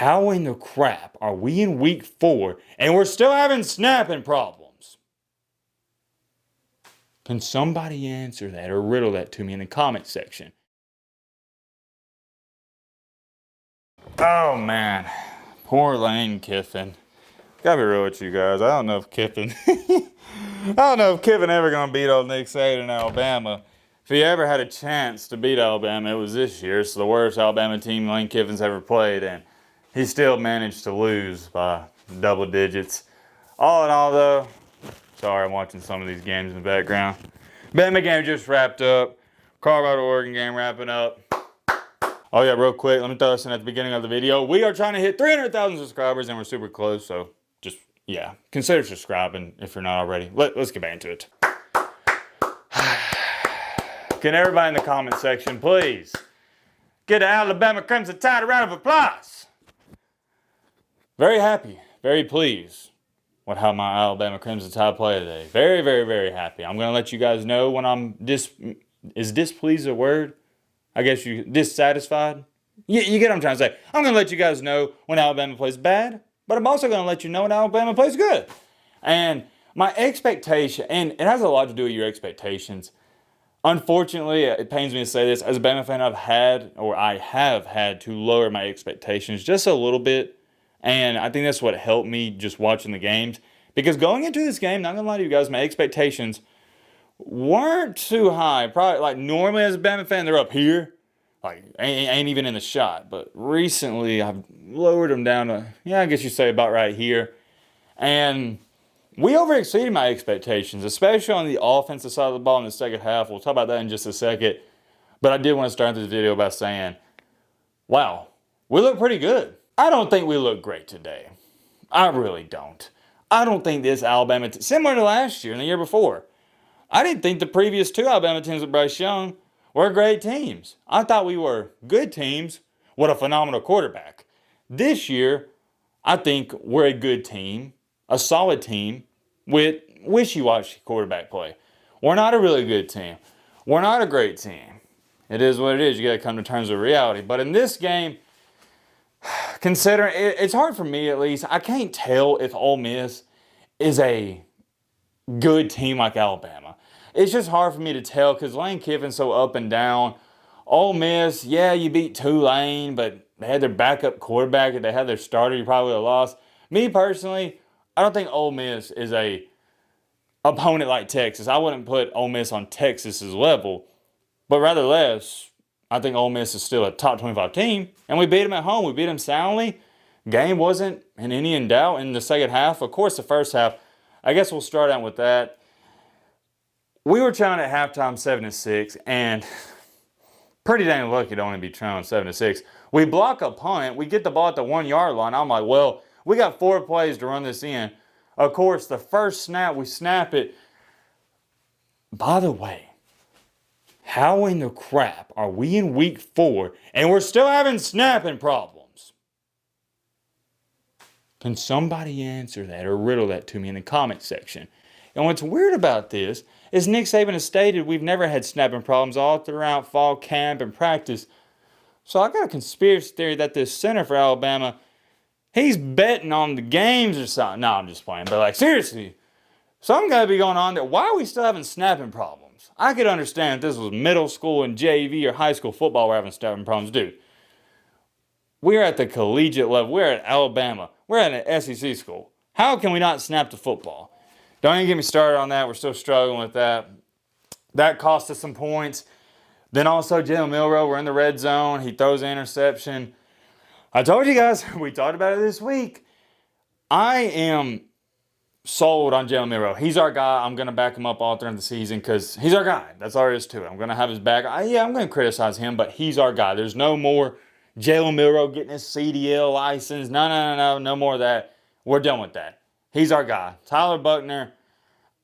How in the crap are we in week 4 and we're still having snapping problems? Can somebody answer that or riddle that to me in the comment section? Oh man, poor Lane Kiffin. Gotta be real with you guys. I don't know if Kiffin ever gonna beat old Nick Saban in Alabama. If he ever had a chance to beat Alabama, it was this year. It's the worst Alabama team Lane Kiffin's ever played, and he still managed to lose by double digits. All in all, though, sorry, I'm watching some of these games in the background. Bama game just wrapped up. Colorado, Oregon game wrapping up. Oh yeah, real quick, let me throw this in at the beginning of the video. We are trying to hit 300,000 subscribers, and we're super close, so just, yeah, consider subscribing if you're not already. Let's get back into it. Can everybody in the comment section, please, get the Alabama Crimson Tide a round of applause? Very happy, very pleased with how my Alabama Crimson Tide play today. Very, very, very happy. I'm going to let you guys know when I'm is displeased a word? I guess you dissatisfied? You get what I'm trying to say. I'm going to let you guys know when Alabama plays bad, but I'm also going to let you know when Alabama plays good. And my expectation, and it has a lot to do with your expectations. Unfortunately, it pains me to say this, as a Bama fan, I have had to lower my expectations just a little bit. And I think that's what helped me just watching the games. Because going into this game, not going to lie to you guys, my expectations weren't too high. Probably, like, normally as a Bama fan, they're up here. Like, ain't even in the shot. But recently, I've lowered them down to, yeah, I guess you say about right here. And we overexceeded my expectations, especially on the offensive side of the ball in the second half. We'll talk about that in just a second. But I did want to start this video by saying, wow, we look pretty good. I don't think we look great today. I really don't. I don't think this Alabama team, similar to last year and the year before, I didn't think the previous two Alabama teams with Bryce Young were great teams. I thought we were good teams with a phenomenal quarterback. This year, I think we're a good team, a solid team with wishy-washy quarterback play. We're not a really good team. We're not a great team. It is what it is. You got to come to terms with reality. But in this game, considering it's hard for me at least, I can't tell if Ole Miss is a good team like Alabama. It's just hard for me to tell because Lane Kiffin's so up and down. Ole Miss, yeah, you beat Tulane, but they had their backup quarterback. If they had their starter, you probably would have lost. Me personally, I don't think Ole Miss is a opponent like Texas. I wouldn't put Ole Miss on Texas's level, but rather less, I think Ole Miss is still a top 25 team, and we beat them at home. We beat them soundly. Game wasn't in any doubt in the second half. Of course, the first half, I guess we'll start out with that. We were trailing at halftime 7-6, and pretty dang lucky to only be trailing 7-6. We block a punt. We get the ball at the 1 yard line. I'm like, well, we got 4 plays to run this in. Of course, the first snap, we snap it. By the way, how in the crap are we in week 4 and we're still having snapping problems? Can somebody answer that or riddle that to me in the comment section? And what's weird about this is Nick Saban has stated we've never had snapping problems all throughout fall camp and practice. So I got a conspiracy theory that this center for Alabama, he's betting on the games or something. No, I'm just playing. But like, seriously, something got to be going on there. Why are we still having snapping problems? I could understand if this was middle school and JV or high school football we're having snapping problems. Dude, we're at the collegiate level. We're at Alabama. We're at an SEC school. How can we not snap the football? Don't even get me started on that. We're still struggling with that. That cost us some points. Then also Jalen Milroe, we're in the red zone. He throws an interception. I told you guys, we talked about it this week. I am sold on Jalen Milroe. He's our guy. I'm going to back him up all through the season because he's our guy. That's all there is to it. I'm going to have his back. I'm going to criticize him, but he's our guy. There's no more Jalen Milroe getting his CDL license. No more of that. We're done with that. He's our guy. Tyler Buckner,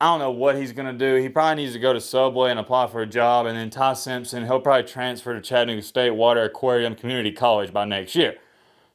I don't know what he's going to do. He probably needs to go to Subway and apply for a job. And then Ty Simpson, he'll probably transfer to Chattanooga State Water Aquarium Community College by next year.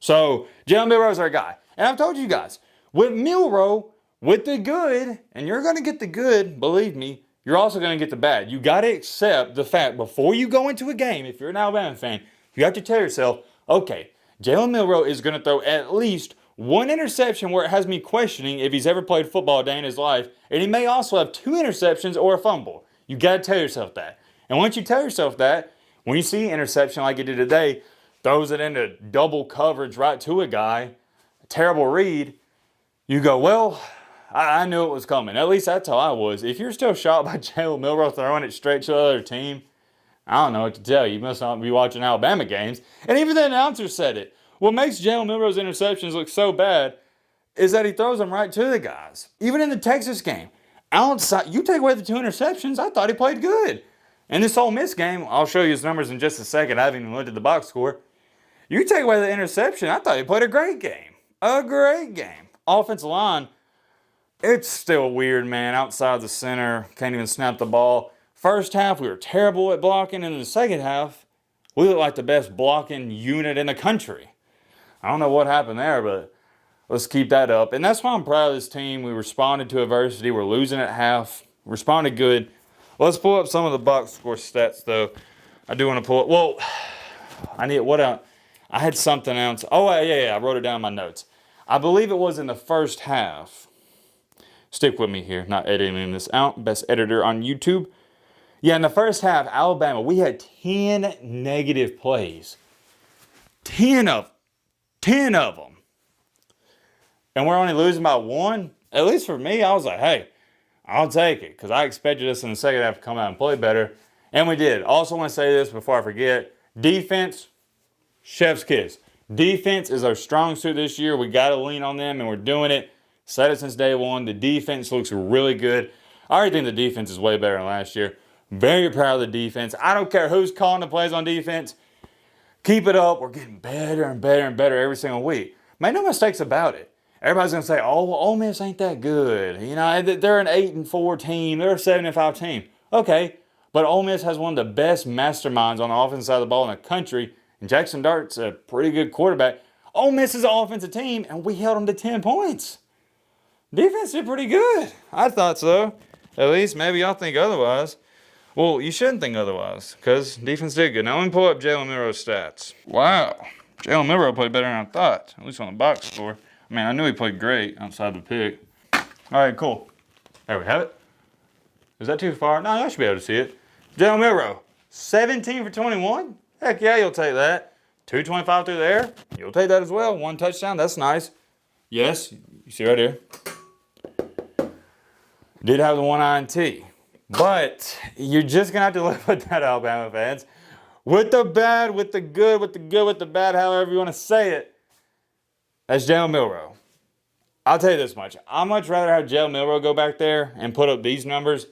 So, Jalen Milroe's our guy. And I've told you guys, with Milroe, with the good, and you're going to get the good, believe me, you're also going to get the bad. You got to accept the fact before you go into a game, if you're an Alabama fan, you have to tell yourself, okay, Jalen Milroe is going to throw at least one interception where it has me questioning if he's ever played football a day in his life, and he may also have 2 interceptions or a fumble. You got to tell yourself that. And once you tell yourself that, when you see an interception like he did today, throws it into double coverage right to a guy, a terrible read, you go, well, I knew it was coming. At least that's how I was. If you're still shocked by Jalen Milroe throwing it straight to the other team, I don't know what to tell you. You must not be watching Alabama games. And even the announcer said it. What makes Jalen Milroe's interceptions look so bad is that he throws them right to the guys. Even in the Texas game. Outside, you take away the 2 interceptions, I thought he played good. In this Ole Miss game, I'll show you his numbers in just a second. I haven't even looked at the box score. You take away the interception, I thought he played a great game. A great game. Offensive line, it's still weird, man. Outside the center, can't even snap the ball. First half, we were terrible at blocking. And in the second half, we looked like the best blocking unit in the country. I don't know what happened there, but let's keep that up. And that's why I'm proud of this team. We responded to adversity. We're losing at half. Responded good. Let's pull up some of the box score stats, though. I do want to pull it. Well, I need what else? I had something else. Oh, yeah. I wrote it down in my notes. I believe it was in the first half. Stick with me here. Not editing this out. Best editor on YouTube. Yeah, in the first half, Alabama, we had 10 negative plays. 10 of them. And we're only losing by 1. At least for me, I was like, hey, I'll take it. Because I expected us in the second half to come out and play better. And we did. Also want to say this before I forget. Defense, chef's kiss. Defense is our strong suit this year. We got to lean on them, and we're doing it. Said it since day one. The defense looks really good. I already think the defense is way better than last year. Very proud of the defense. I don't care who's calling the plays on defense. Keep it up. We're getting better and better and better every single week. Make no mistakes about it. Everybody's going to say, oh, well, Ole Miss ain't that good. You know, they're an 8-4 team. They're a 7-5 team. Okay, but Ole Miss has one of the best masterminds on the offensive side of the ball in the country. And Jackson Dart's a pretty good quarterback. Ole Miss is an offensive team, and we held them to 10 points. Defense did pretty good. I thought so. At least maybe y'all think otherwise. Well, you shouldn't think otherwise, because defense did good. Now, let me pull up Jalen Milroe's stats. Wow. Jalen Milroe played better than I thought, at least on the box score. I mean, I knew he played great outside the pick. All right, cool. There we have it. Is that too far? No, I should be able to see it. Jalen Milroe, 17 for 21? Heck yeah, you'll take that. 225 through the air? You'll take that as well. 1 touchdown, that's nice. Yes, you see right here. Did have the 1 INT. But you're just going to have to live with that, Alabama fans. With the bad, with the good, with the bad, however you want to say it. That's Jalen Milroe. I'll tell you this much. I'd much rather have Jalen Milroe go back there and put up these numbers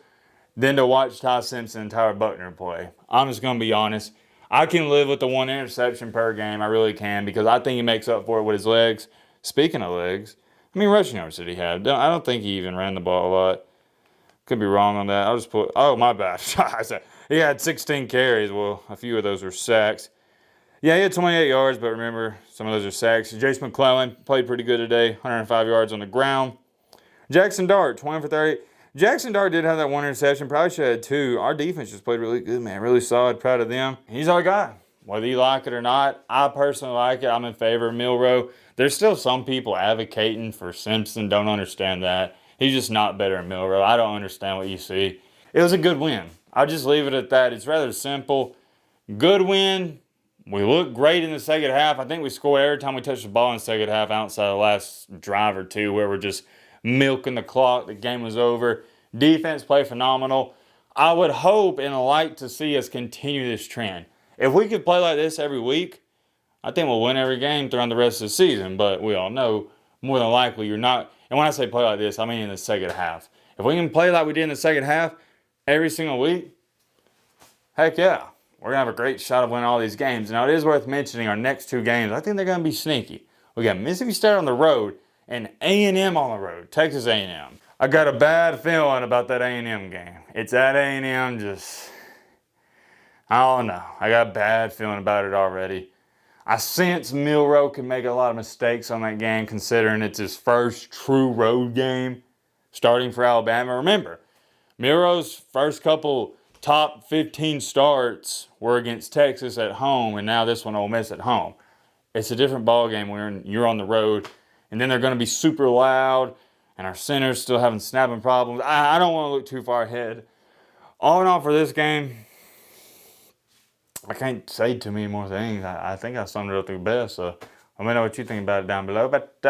than to watch Ty Simpson and Tyler Buckner play. I'm just going to be honest. I can live with the 1 interception per game. I really can, because I think he makes up for it with his legs. Speaking of legs, I mean, rushing yards did he have? I don't think he even ran the ball a lot. Could be wrong on that. I'll just put, oh, my bad. He had 16 carries. Well, a few of those were sacks. Yeah, he had 28 yards, but remember, some of those are sacks. Jace McClellan played pretty good today, 105 yards on the ground. Jackson Dart, 20 for 30. Jackson Dart did have that 1 interception. Probably should have had 2. Our defense just played really good, man. Really solid. Proud of them. He's our guy. Whether you like it or not, I personally like it. I'm in favor of Milroe. There's still some people advocating for Simpson. Don't understand that. He's just not better than Milroe. I don't understand what you see. It was a good win. I'll just leave it at that. It's rather simple. Good win. We looked great in the second half. I think we scored every time we touched the ball in the second half outside the last drive or two where we're just milking the clock. The game was over. Defense played phenomenal. I would hope and like to see us continue this trend. If we could play like this every week, I think we'll win every game throughout the rest of the season. But we all know more than likely you're not. And when I say play like this, I mean in the second half. If we can play like we did in the second half every single week, heck yeah. We're going to have a great shot of winning all these games. Now, it is worth mentioning our next 2 games. I think they're going to be sneaky. We got Mississippi State on the road and A&M on the road, Texas A&M. I got a bad feeling about that A&M game. It's at A&M, just, I don't know. I got a bad feeling about it already. I sense Milroe can make a lot of mistakes on that game, considering it's his first true road game starting for Alabama. Remember, Milroe's first couple top 15 starts were against Texas at home, and now this one Ole Miss at home. It's a different ball game when you're on the road, and then they're going to be super loud, and our center's still having snapping problems. I don't want to look too far ahead. All in all, for this game, I can't say too many more things. I think I summed it up the best. So let me know what you think about it down below. But